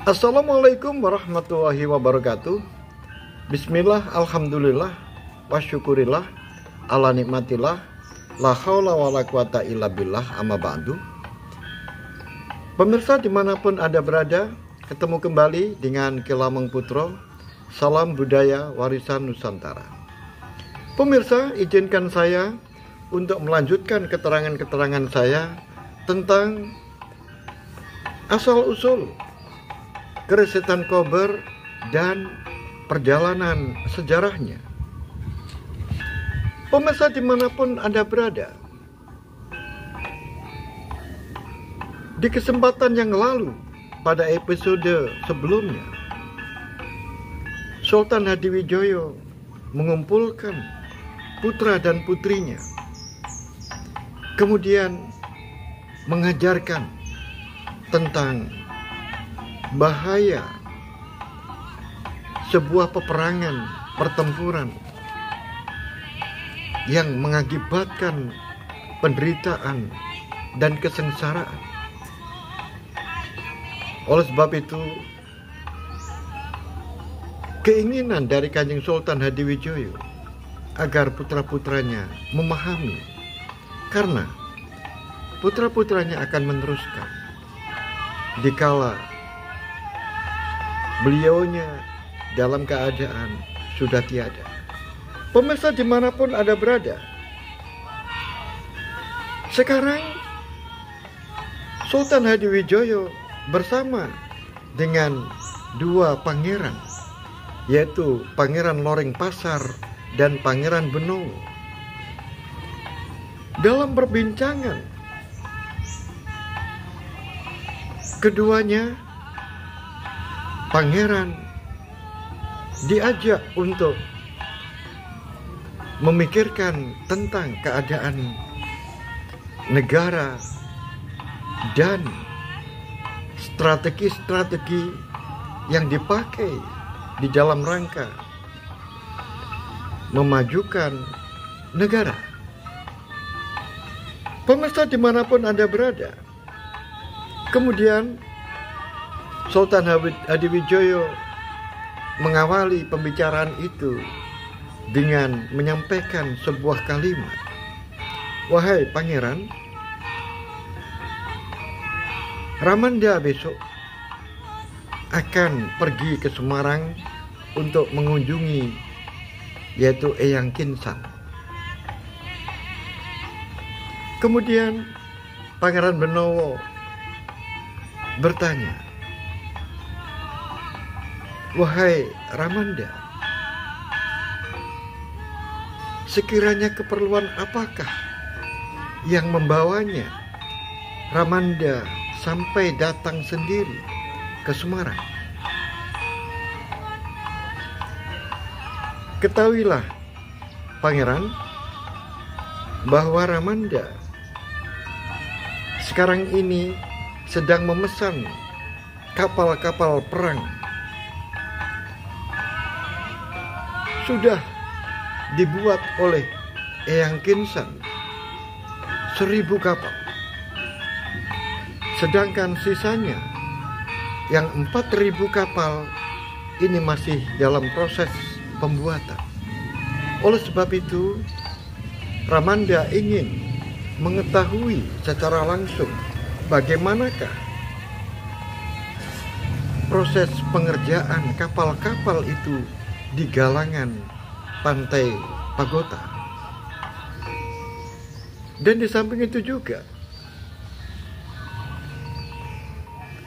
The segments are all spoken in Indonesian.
Assalamualaikum warahmatullahi wabarakatuh. Bismillah, alhamdulillah, wa syukurillah, ala nikmatillah, la haula wa la quwata illa billah, amma ba'du. Pemirsa dimanapun Anda berada, ketemu kembali dengan Ki Lameng Putro. Salam budaya warisan Nusantara. Pemirsa, izinkan saya untuk melanjutkan keterangan-keterangan saya tentang asal-usul keris Setan Kober dan perjalanan sejarahnya. Pemirsa dimanapun Anda berada, di kesempatan yang lalu pada episode sebelumnya, Sultan Hadiwijoyo mengumpulkan putra dan putrinya, kemudian mengajarkan tentang bahaya sebuah peperangan, pertempuran yang mengakibatkan penderitaan dan kesengsaraan. Oleh sebab itu, keinginan dari Kanjeng Sultan Hadiwijoyo agar putra-putranya memahami, karena putra-putranya akan meneruskan dikala beliaunya dalam keadaan sudah tiada. Pemirsa dimanapun Anda berada, sekarang Sultan Hadiwijoyo bersama dengan dua pangeran, yaitu Pangeran Loreng Pasar dan Pangeran Benowo, dalam perbincangan keduanya, pangeran diajak untuk memikirkan tentang keadaan negara dan strategi-strategi yang dipakai di dalam rangka memajukan negara. Pemirsa dimanapun Anda berada, kemudian Sultan Hadiwijoyo mengawali pembicaraan itu dengan menyampaikan sebuah kalimat. Wahai pangeran, Ramanda besok akan pergi ke Semarang untuk mengunjungi yaitu Eyang Kinsang. Kemudian Pangeran Benowo bertanya, wahai Ramanda, sekiranya keperluan apakah yang membawanya Ramanda sampai datang sendiri ke Semarang? Ketahuilah, pangeran, bahwa Ramanda sekarang ini sedang memesan kapal-kapal perang. Sudah dibuat oleh Eyang Kinsang 1000 kapal, sedangkan sisanya yang 4000 kapal ini masih dalam proses pembuatan. Oleh sebab itu, Ramanda ingin mengetahui secara langsung bagaimanakah proses pengerjaan kapal-kapal itu di galangan pantai Pagota. Dan di samping itu juga,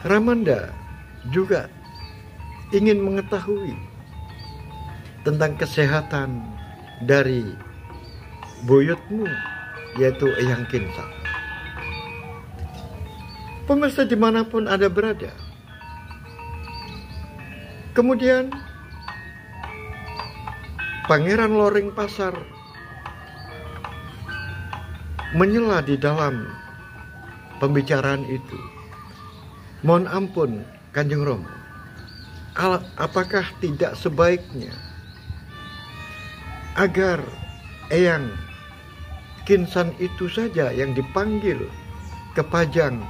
Ramanda juga ingin mengetahui tentang kesehatan dari buyutmu, yaitu Eyang Kinsang. Pemirsa dimanapun Anda berada, kemudian Pangeran Loreng Pasar menyela di dalam pembicaraan itu. Mohon ampun Kanjeng Romo, apakah tidak sebaiknya agar Eyang Kinsang itu saja yang dipanggil ke Pajang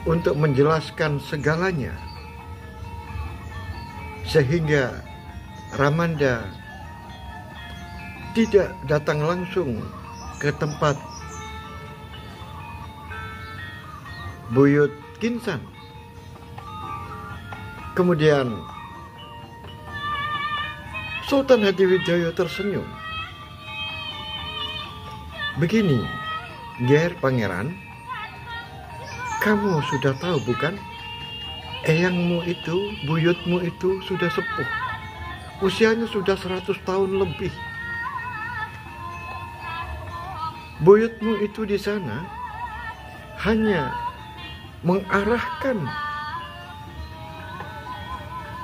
untuk menjelaskan segalanya, sehingga Ramanda tidak datang langsung ke tempat buyut Kinsan. Kemudian Sultan Hadiwijaya tersenyum. Begini, Ger Pangeran, kamu sudah tahu bukan? Eyangmu itu, buyutmu itu sudah sepuh. Usianya sudah 100 tahun lebih. Buyutmu itu di sana hanya mengarahkan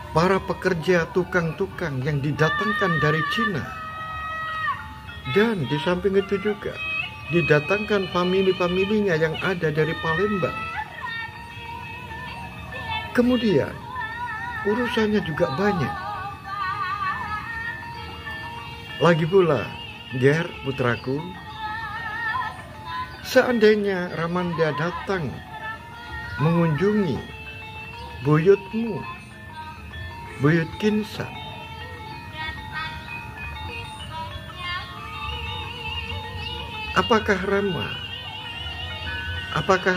para pekerja tukang-tukang yang didatangkan dari Cina. Dan di samping itu juga didatangkan famili-familinya yang ada dari Palembang. Kemudian urusannya juga banyak. Lagi pula, Ger putraku, seandainya Ramanda datang mengunjungi buyutmu, buyut Kinsan, apakah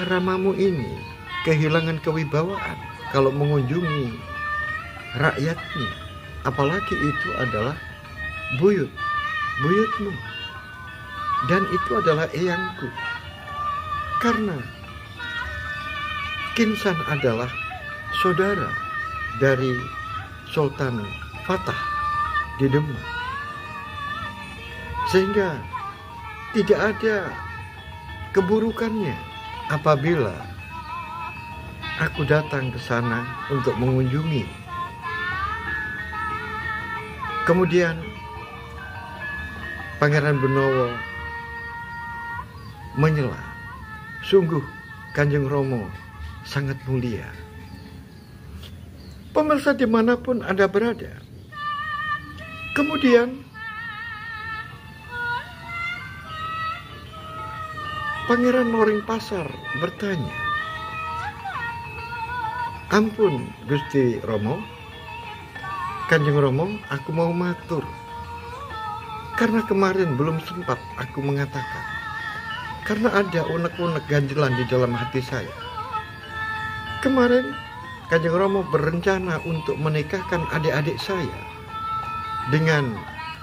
Ramamu ini kehilangan kewibawaan kalau mengunjungi rakyatnya, apalagi itu adalah buyutmu, dan itu adalah eyangku, karena Kinsan adalah saudara dari Sultan Fatah di Demak, sehingga tidak ada keburukannya apabila aku datang ke sana untuk mengunjungi. Kemudian Pangeran Benowo menyela, sungguh Kanjeng Romo sangat mulia. Pemirsa dimanapun Anda berada, kemudian Pangeran Loring Pasar bertanya, ampun Gusti Romo, Kanjeng Romo, aku mau matur, karena kemarin belum sempat aku mengatakan, karena ada unek-unek ganjilan di dalam hati saya. Kemarin Kanjeng Romo berencana untuk menikahkan adik-adik saya dengan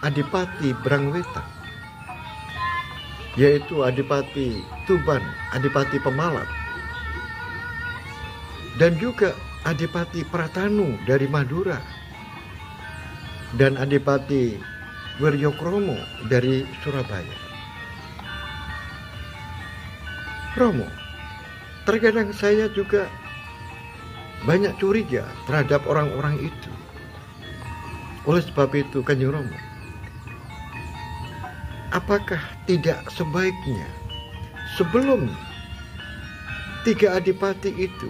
Adipati Brangwetan, yaitu Adipati Tuban, Adipati Pemalat, dan juga Adipati Pratanu dari Madura, dan Adipati Wiryokromo dari Surabaya. Romo, terkadang saya juga banyak curiga terhadap orang-orang itu. Oleh sebab itu, Kanjeng Romo, apakah tidak sebaiknya sebelum tiga adipati itu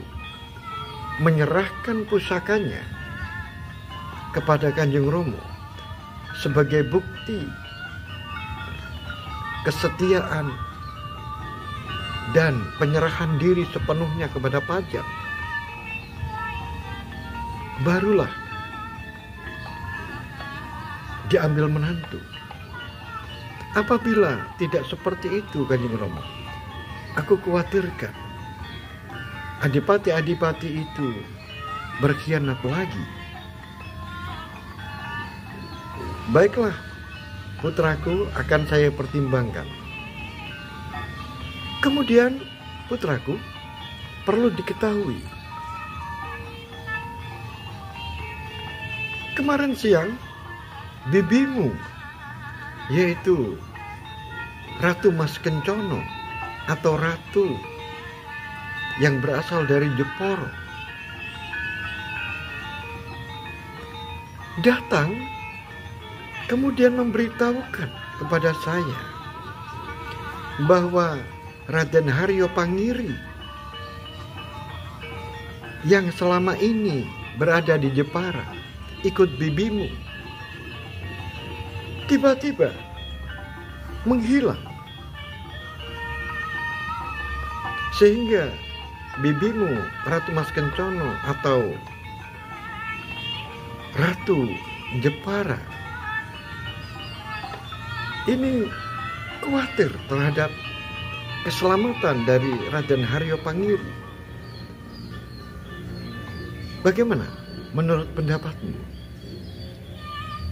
menyerahkan pusakanya kepada Kanjeng Romo sebagai bukti kesetiaan dan penyerahan diri sepenuhnya kepada pajak, barulah diambil menantu? Apabila tidak seperti itu, Kanjeng Romo, aku khawatirkan adipati-adipati itu berkhianat lagi. Baiklah, putraku, akan saya pertimbangkan. Kemudian, putraku, perlu diketahui, kemarin siang bibimu, yaitu Ratu Mas Kencono atau Ratu yang berasal dari Jeporo, datang kemudian memberitahukan kepada saya bahwa Raden Haryo Pangiri yang selama ini berada di Jepara ikut bibimu tiba-tiba menghilang, sehingga bibimu Ratu Mas Kencono atau Ratu Jepara ini khawatir terhadap keselamatan dari Raden Haryo Pangiri. Bagaimana menurut pendapatmu?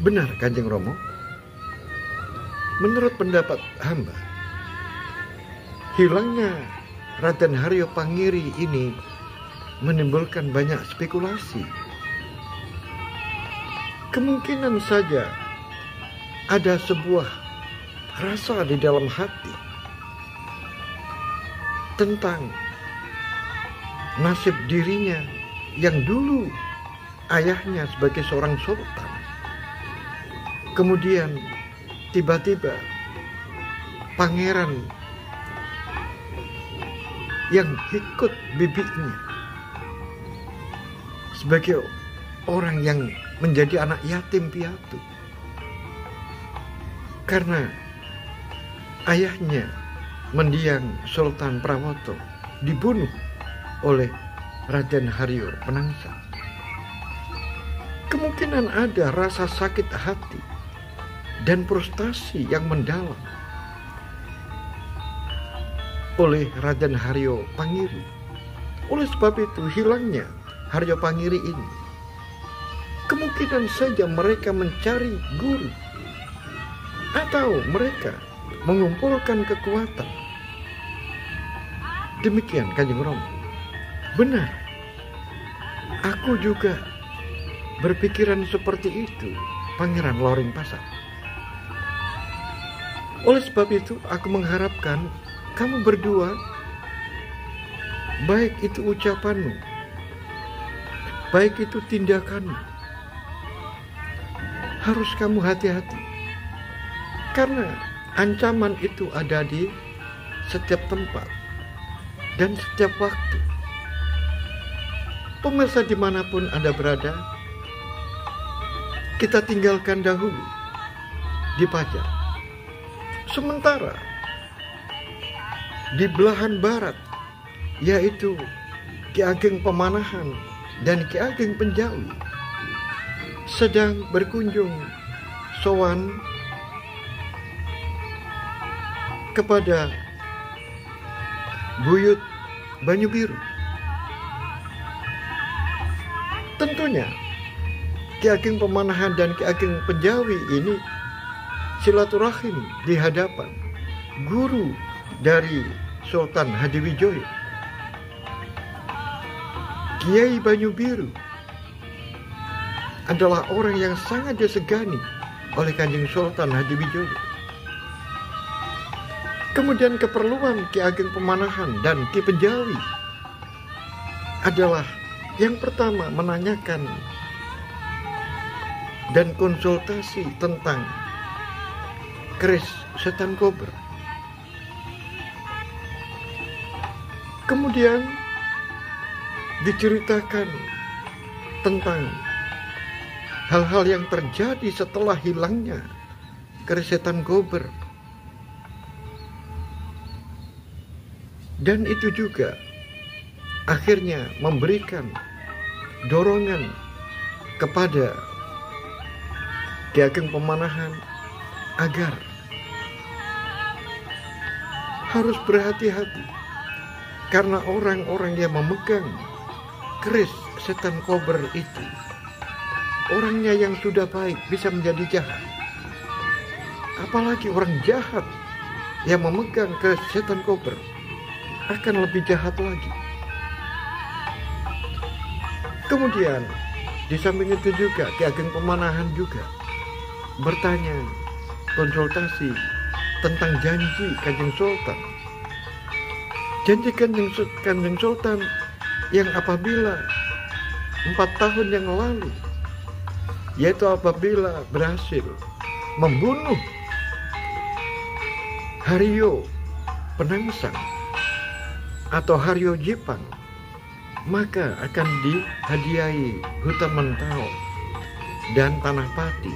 Benar Kanjeng Romo? Menurut pendapat hamba, hilangnya Raden Haryo Pangiri ini menimbulkan banyak spekulasi. Kemungkinan saja ada sebuah rasa di dalam hati tentang nasib dirinya yang dulu ayahnya sebagai seorang sultan. Kemudian tiba-tiba pangeran yang ikut bibinya sebagai orang yang menjadi anak yatim piatu karena ayahnya mendiang Sultan Prawoto dibunuh oleh Raden Haryo Penangsang. Kemungkinan ada rasa sakit hati dan frustasi yang mendalam oleh Raden Haryo Pangiri. Oleh sebab itu hilangnya Haryo Pangiri ini, kemungkinan saja mereka mencari guru atau mereka mengumpulkan kekuatan. Demikian Kanjeng Romo. Benar, aku juga berpikiran seperti itu, Pangeran Loring Pasar. Oleh sebab itu aku mengharapkan kamu berdua, baik itu ucapanmu, baik itu tindakanmu, harus kamu hati-hati. Karena ancaman itu ada di setiap tempat dan setiap waktu. Pemirsa dimanapun Anda berada, kita tinggalkan dahulu di Pajar. Sementara di belahan barat, yaitu Ki Ageng Pemanahan dan Ki Ageng Penjawi, sedang berkunjung sowan kepada Buyut Banyubiru. Tentunya Ki Ageng Pemanahan dan Ki Ageng Penjawi ini silaturahim di hadapan guru dari Sultan Hadiwijoyo, Kiai Banyubiru adalah orang yang sangat disegani oleh Kanjeng Sultan Hadiwijoyo. Kemudian keperluan Ki Ageng Pemanahan dan Ki Penjawi adalah yang pertama menanyakan dan konsultasi tentang keris setan kober. Kemudian diceritakan tentang hal-hal yang terjadi setelah hilangnya keris setan kober. Dan itu juga akhirnya memberikan dorongan kepada Ki Ageng Pemanahan agar harus berhati-hati, karena orang-orang yang memegang keris setan kober itu, orangnya yang sudah baik bisa menjadi jahat. Apalagi orang jahat yang memegang keris setan kober akan lebih jahat lagi. Kemudian di samping itu juga Ki Ageng Pemanahan juga bertanya, konsultasi tentang janji Kanjeng Sultan. Janji Kanjeng Sultan yang apabila 4 tahun yang lalu, yaitu apabila berhasil membunuh Haryo Penangsang atau Haryo Jipang, maka akan dihadiahi hutan mentau dan tanah pati.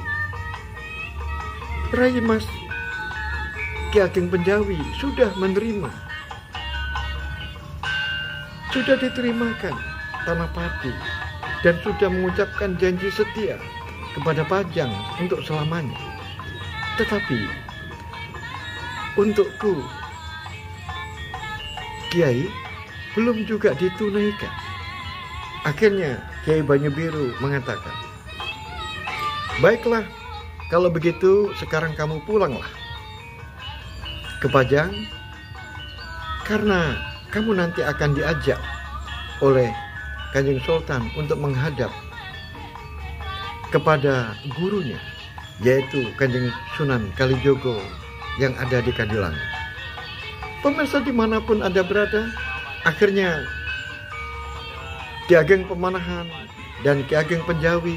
Rai Mas Ki Ageng Penjawi sudah menerima sudah diterimakan tanah padi dan sudah mengucapkan janji setia kepada Pajang untuk selamanya. Tetapi untukku, Kiai, belum juga ditunaikan. Akhirnya Kiai Banyu Biru mengatakan, baiklah, kalau begitu sekarang kamu pulanglah ke Pajang, karena kamu nanti akan diajak oleh Kanjeng Sultan untuk menghadap kepada gurunya, yaitu Kanjeng Sunan Kalijogo yang ada di Kadilangu. Pemirsa dimanapun Anda berada, akhirnya Ki Ageng Pemanahan dan Ki Ageng Penjawi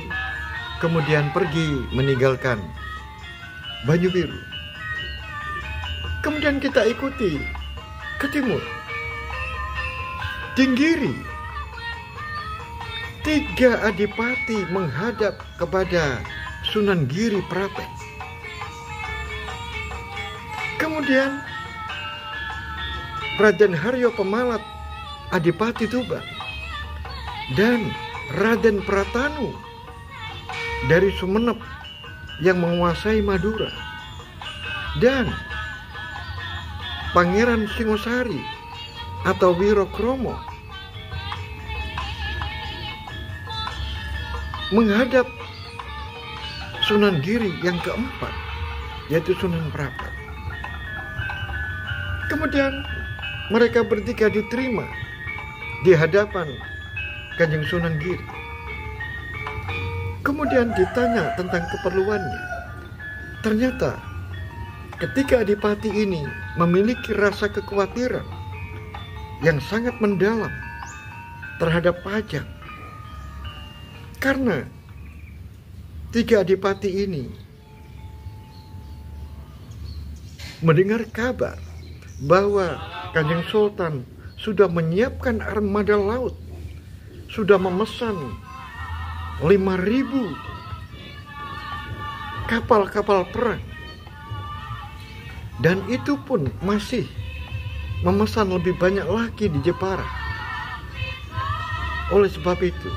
kemudian pergi meninggalkan Banyu Biru. Kemudian kita ikuti ke timur, Tinggiri. 3 adipati menghadap kepada Sunan Giri Prapen. Kemudian Raden Haryo Pemalat, Adipati Tuban, dan Raden Pratanu dari Sumenep yang menguasai Madura, dan Pangeran Singosari atau Wirokromo menghadap Sunan Giri yang keempat, yaitu Sunan Prapen. Kemudian mereka bertiga diterima di hadapan Kanjeng Sunan Giri. Kemudian ditanya tentang keperluannya. Ternyata ketika adipati ini memiliki rasa kekhawatiran yang sangat mendalam terhadap Pajang, karena 3 adipati ini mendengar kabar bahwa Kanjeng Sultan sudah menyiapkan armada laut, sudah memesan 5.000 kapal-kapal perang, dan itu pun masih memesan lebih banyak lagi di Jepara. Oleh sebab itu,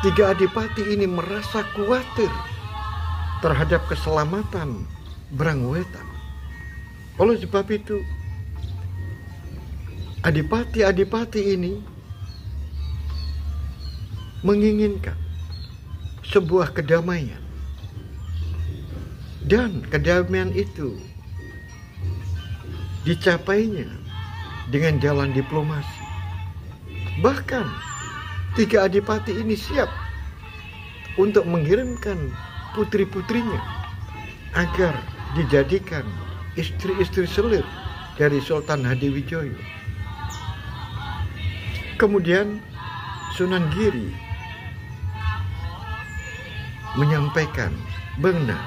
3 adipati ini merasa khawatir terhadap keselamatan Brangwetan. Oleh sebab itu, adipati-adipati ini menginginkan sebuah kedamaian, dan kedamaian itu dicapainya dengan jalan diplomasi. Bahkan 3 adipati ini siap untuk mengirimkan putri-putrinya agar dijadikan istri-istri selir dari Sultan Hadiwijoyo. Kemudian Sunan Giri menyampaikan, benar,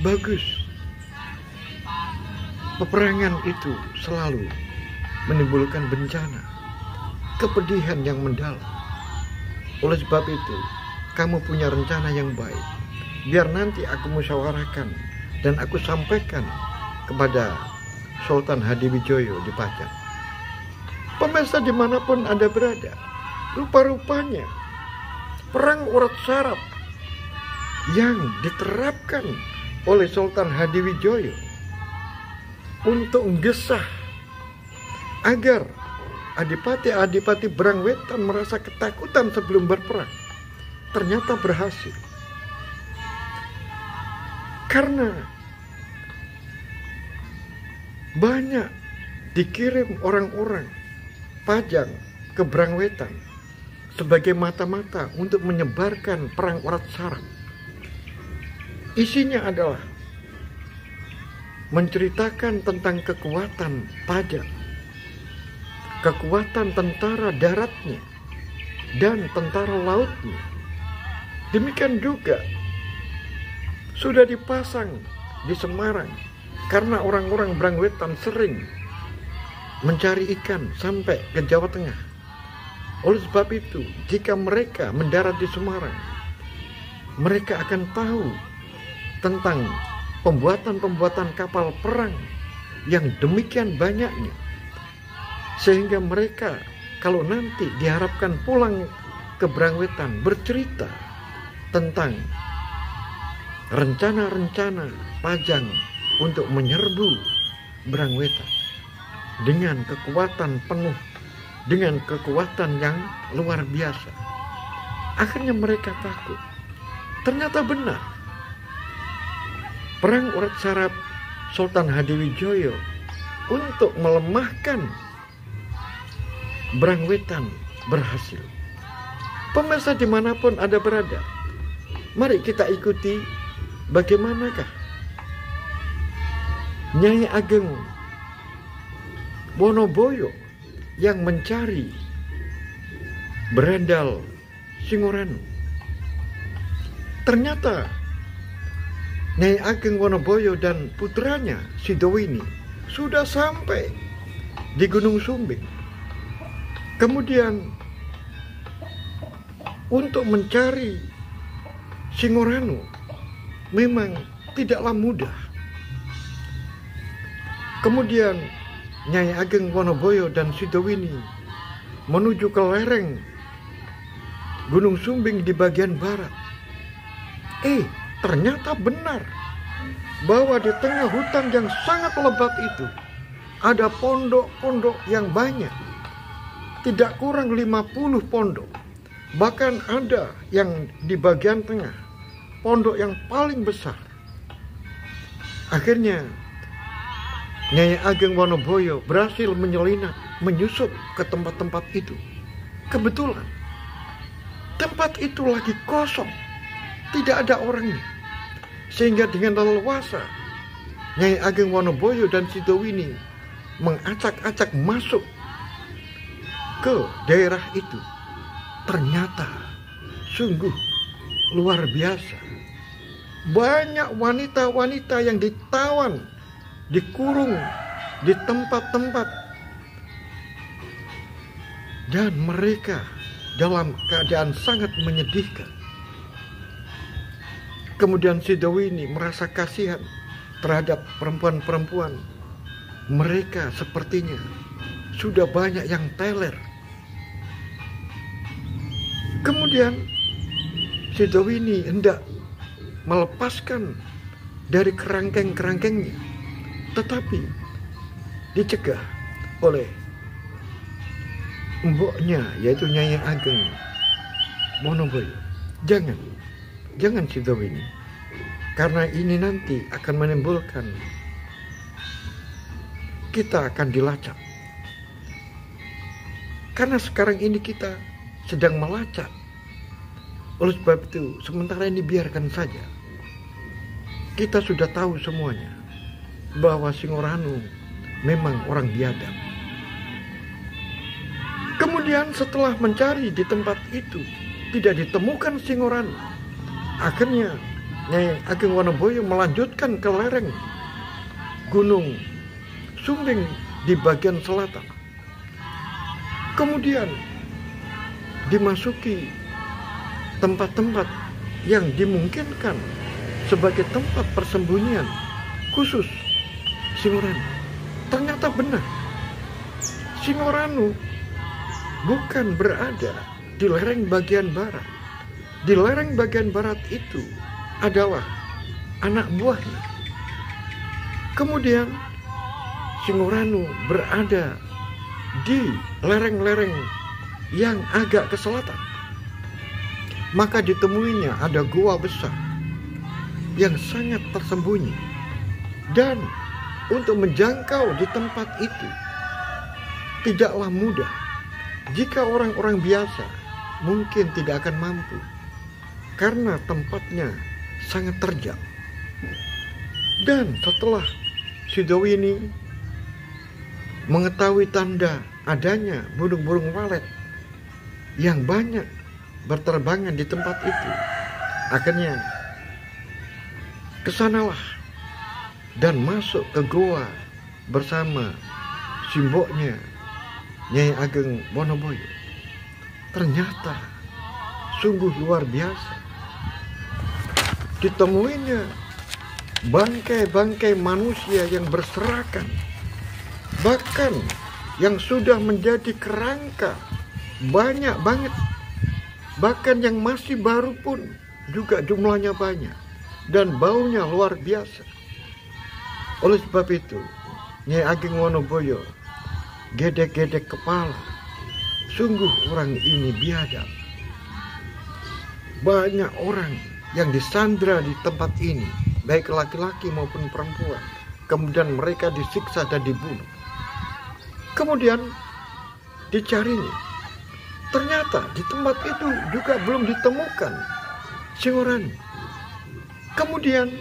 bagus. Peperangan itu selalu menimbulkan bencana, kepedihan yang mendalam. Oleh sebab itu, kamu punya rencana yang baik. Biar nanti aku musyawarahkan dan aku sampaikan kepada Sultan Hadiwijoyo di Pajang. Pemirsa dimanapun Anda berada, rupa-rupanya perang urat saraf yang diterapkan oleh Sultan Hadiwijoyo untuk menggesah agar adipati-adipati Brangwetan merasa ketakutan sebelum berperang ternyata berhasil. Karena banyak dikirim orang-orang Pajang ke Brangwetan sebagai mata-mata untuk menyebarkan perang urat saraf. Isinya adalah menceritakan tentang kekuatan Pajang, kekuatan tentara daratnya dan tentara lautnya. Demikian juga sudah dipasang di Semarang, karena orang-orang Brangwetan sering mencari ikan sampai ke Jawa Tengah. Oleh sebab itu, jika mereka mendarat di Semarang, mereka akan tahu tentang pembuatan-pembuatan kapal perang yang demikian banyaknya. sehingga mereka kalau nanti diharapkan pulang ke Brangwetan bercerita tentang rencana-rencana Pajang untuk menyerbu Brangwetan dengan kekuatan penuh, dengan kekuatan yang luar biasa. Akhirnya mereka takut. Ternyata benar. Perang urat saraf Sultan Hadiwijoyo untuk melemahkan Brangwetan berhasil. Pemirsa dimanapun Anda berada, mari kita ikuti bagaimanakah Nyai Ageng Wonoboyo yang mencari berandal Singoranu. Ternyata Nyai Ageng Wonoboyo dan putranya Sidowini sudah sampai di Gunung Sumbing. Kemudian untuk mencari Singoranu memang tidaklah mudah. Kemudian Nyai Ageng Wonoboyo dan Sidowini menuju ke lereng Gunung Sumbing di bagian barat. Ternyata benar bahwa di tengah hutan yang sangat lebat itu ada pondok-pondok yang banyak. Tidak kurang 50 pondok. Bahkan ada yang di bagian tengah, pondok yang paling besar. Akhirnya Nyai Ageng Wonoboyo berhasil menyelinap, menyusup ke tempat-tempat itu. Kebetulan tempat itu lagi kosong, tidak ada orangnya. Sehingga dengan leluasa Nyai Ageng Wonoboyo dan Sidowini mengacak-acak masuk ke daerah itu. Ternyata sungguh luar biasa. Banyak wanita-wanita yang ditawan, dikurung di tempat-tempat, dan mereka dalam keadaan sangat menyedihkan. Kemudian Sidowini merasa kasihan terhadap perempuan-perempuan. Mereka sepertinya sudah banyak yang teler. Kemudian Sidowini hendak melepaskan dari kerangkeng-kerangkengnya, tetapi dicegah oleh mboknya, yaitu Nyai Ageng Wonoboyo. Jangan Sidowini, karena ini nanti akan menimbulkan, kita akan dilacak. Karena sekarang ini kita sedang melacak. Oleh sebab itu, sementara ini biarkan saja. Kita sudah tahu semuanya bahwa Singoranu memang orang biadab. Kemudian setelah mencari di tempat itu tidak ditemukan Singoranu, akhirnya Nyai Ageng Wonoboyo melanjutkan ke lereng Gunung Sumbing di bagian selatan. Kemudian dimasuki tempat-tempat yang dimungkinkan sebagai tempat persembunyian khusus Singoranu. Ternyata benar, Singoranu bukan berada di lereng bagian barat. Di lereng bagian barat itu adalah anak buahnya. Kemudian Singoranu berada di lereng-lereng yang agak ke selatan. Maka ditemuinya ada gua besar yang sangat tersembunyi. Dan untuk menjangkau di tempat itu tidaklah mudah. Jika orang-orang biasa mungkin tidak akan mampu, karena tempatnya sangat terjal. Dan setelah Sidowini mengetahui tanda adanya burung-burung walet yang banyak berterbangan di tempat itu, akhirnya kesanalah dan masuk ke goa bersama simboknya Nyai Ageng Wonoboyo. Ternyata sungguh luar biasa. Ditemuinya bangkai-bangkai manusia yang berserakan. Bahkan yang sudah menjadi kerangka, banyak banget. Bahkan yang masih baru pun juga jumlahnya banyak dan baunya luar biasa. Oleh sebab itu, Nyai Ageng Wonoboyo gedek-gedek kepala. Sungguh orang ini biadab. Banyak orang yang disandra di tempat ini, baik laki-laki maupun perempuan. Kemudian mereka disiksa dan dibunuh. Kemudian dicarinya. Ternyata di tempat itu juga belum ditemukan Singoranu. Kemudian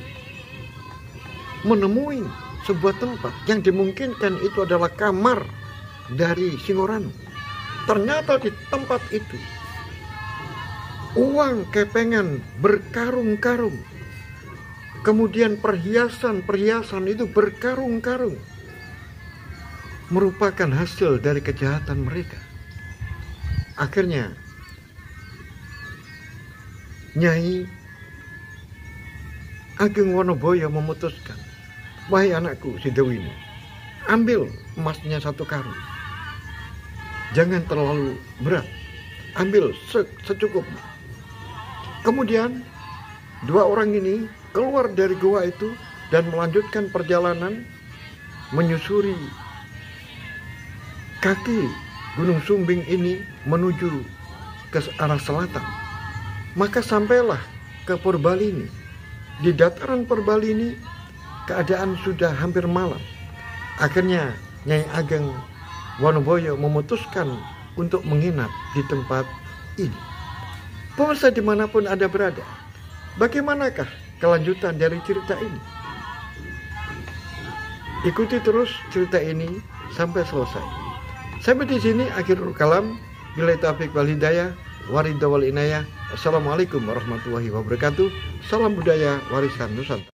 menemui sebuah tempat yang dimungkinkan itu adalah kamar dari Singoranu. Ternyata di tempat itu uang kepengan berkarung-karung. Kemudian perhiasan-perhiasan itu berkarung-karung. Merupakan hasil dari kejahatan mereka. Akhirnya Nyai Ageng Wonoboyo memutuskan, wahai anakku Sidewini, ambil emasnya 1 karung. Jangan terlalu berat, ambil secukupnya. Kemudian 2 orang ini keluar dari gua itu dan melanjutkan perjalanan menyusuri kaki Gunung Sumbing ini menuju ke arah selatan. Maka sampailah ke Purbalini. Di dataran Purbalini keadaan sudah hampir malam. Akhirnya Nyai Ageng Wonoboyo memutuskan untuk menginap di tempat ini. Pemirsa dimanapun Anda berada, bagaimanakah kelanjutan dari cerita ini? Ikuti terus cerita ini sampai selesai. Sampai di sini akhirul kalam. Billahi taufiq wal hidayah. Waridha wal inayah. Assalamualaikum warahmatullahi wabarakatuh. Salam budaya warisan Nusantara.